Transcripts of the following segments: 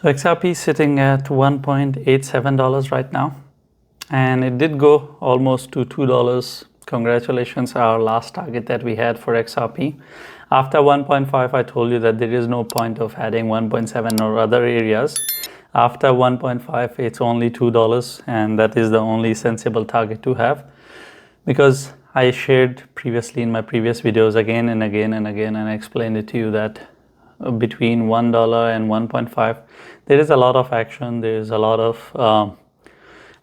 So XRP is sitting at $1.87 right now, and it did go almost to $2. Congratulations, our last target that we had for XRP. After 1.5, I told you that there is no point of adding 1.7 or other areas. After 1.5, it's only $2, and that is the only sensible target to have, because I shared previously in my previous videos again and again and again, and I explained it to you that between $1 and 1.5, there is a lot of action. There is a lot of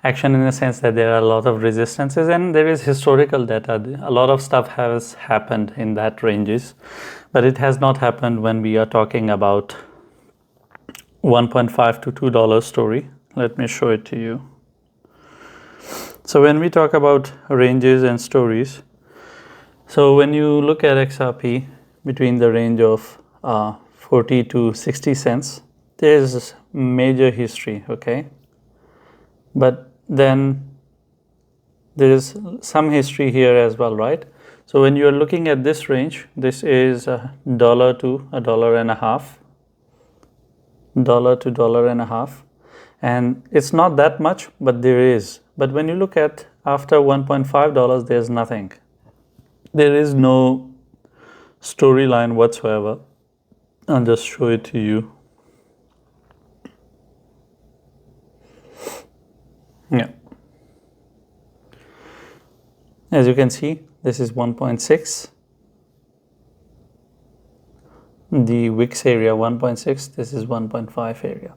action in the sense that there are a lot of resistances, and there is historical data. A lot of stuff has happened in that ranges, but it has not happened when we are talking about 1.5 to $2 story. Let me show it to you. So when we talk about ranges and stories, so when you look at XRP between the range of 40 to 60 cents, there's major history, okay? But then there is some history here as well, right? So when you are looking at this range, this is $1 to $1.50, $1 to $1.50, and it's not that much, but there is. But when you look at after $1.5, there's nothing. There is no storyline whatsoever. I'll just show it to you. Yeah. As you can see, this is 1.6. The wicks area 1.6, this is 1.5 area.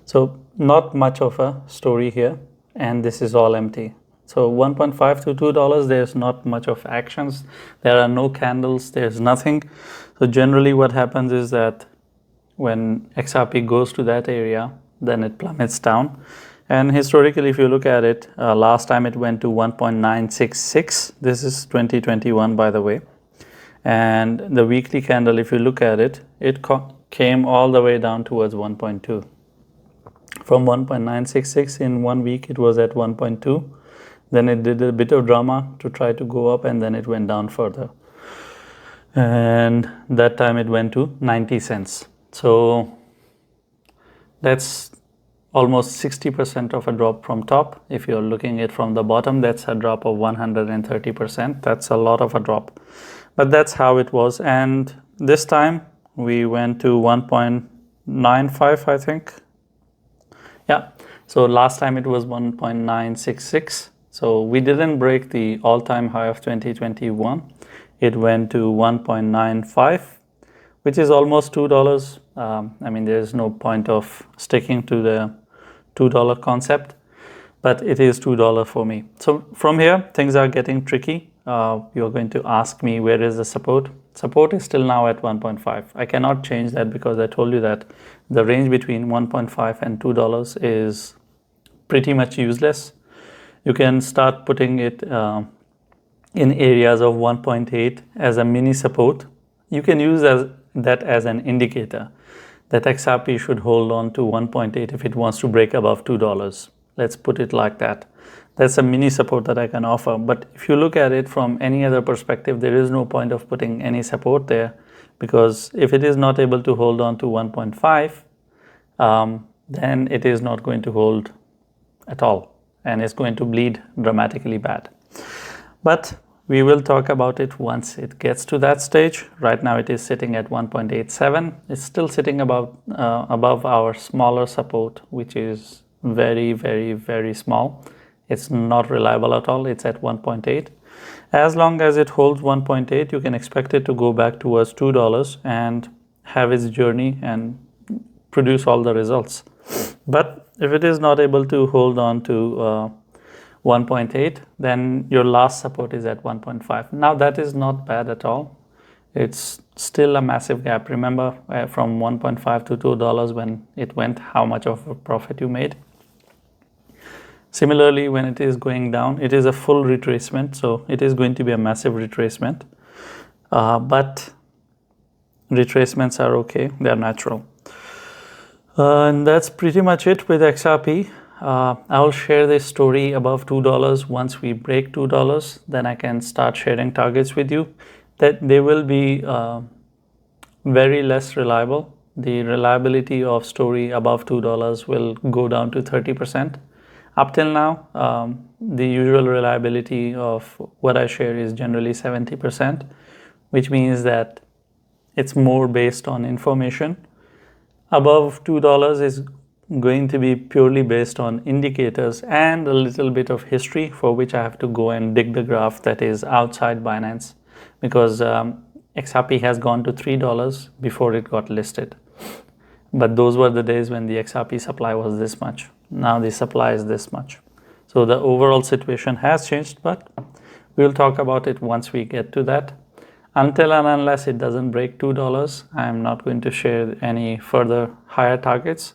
So not much of a story here, and this is all empty. So 1.5 to $2, there's not much of actions. There are no candles, there's nothing. So generally what happens is that when XRP goes to that area, then it plummets down. And historically, if you look at it, last time it went to 1.966. This is 2021, by the way. And the weekly candle, if you look at it, it came all the way down towards 1.2. From 1.966 in 1 week, it was at 1.2. Then it did a bit of drama to try to go up, and then it went down further. And that time it went to 90 cents. So that's almost 60% of a drop from top. If you're looking at it from the bottom, that's a drop of 130%. That's a lot of a drop. But that's how it was. And this time we went to 1.95, I think. Yeah. So last time it was 1.966. So we didn't break the all-time high of 2021. It went to 1.95, which is almost $2. I mean, there's no point of sticking to the $2 concept, but it is $2 for me. So from here, things are getting tricky. You're going to ask me, where is the support? Support is still now at 1.5. I cannot change that because I told you that the range between 1.5 and $2 is pretty much useless. You can start putting it in areas of 1.8 as a mini support. You can use that as an indicator that XRP should hold on to 1.8 if it wants to break above $2. Let's put it like that. That's a mini support that I can offer. But if you look at it from any other perspective, there is no point of putting any support there, because if it is not able to hold on to 1.5, then it is not going to hold at all, and it's going to bleed dramatically bad. But we will talk about it once it gets to that stage. Right now it is sitting at 1.87. It's still sitting above our smaller support, which is very, very, very small. It's not reliable at all. It's at 1.8. As long as it holds 1.8, you can expect it to go back towards $2 and have its journey and produce all the results. But if it is not able to hold on to 1.8, then your last support is at 1.5. Now that is not bad at all. It's still a massive gap. Remember from 1.5 to $2 when it went, how much of a profit you made. Similarly, when it is going down, it is a full retracement, so it is going to be a massive retracement. But retracements are okay, they're natural. And that's pretty much it with XRP. I'll share this story above $2 once we break $2. Then I can start sharing targets with you. That they will be very less reliable. the reliability of story above $2 will go down to 30%. Up till now, the usual reliability of what I share is generally 70%, which means that it's more based on information. Above $2 is going to be purely based on indicators and a little bit of history, for which I have to go and dig the graph that is outside Binance, because XRP has gone to $3 before it got listed. But those were the days when the XRP supply was this much. Now the supply is this much. So the overall situation has changed, but we'll talk about it once we get to that. Until and unless it doesn't break $2, I'm not going to share any further higher targets.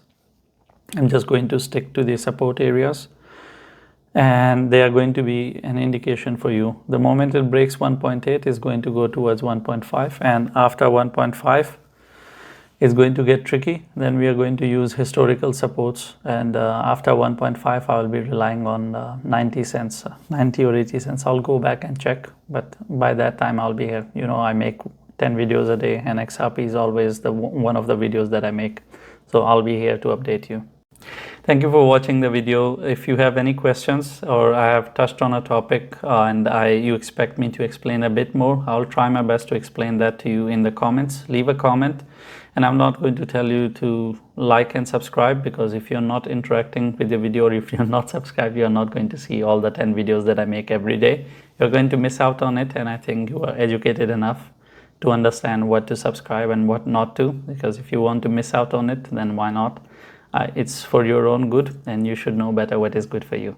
I'm just going to stick to the support areas, and they are going to be an indication for you. The moment it breaks 1.8 is going to go towards 1.5, and after 1.5 it's going to get tricky. Then we are going to use historical supports, and after 1.5 I will be relying on 90 cents, 90 or 80 cents. I'll go back and check, but by that time I'll be here. You know, I make 10 videos a day, and XRP is always one of the videos that I make, so I'll be here to update you. Thank you for watching the video. If you have any questions, or I have touched on a topic and you expect me to explain a bit more, I'll try my best to explain that to you in the comments. Leave a comment, and I'm not going to tell you to like and subscribe, because if you're not interacting with the video, or if you're not subscribed, you're not going to see all the 10 videos that I make every day. You're going to miss out on it, and I think you are educated enough to understand what to subscribe and what not to, because if you want to miss out on it, then why not? It's for your own good, and you should know better what is good for you.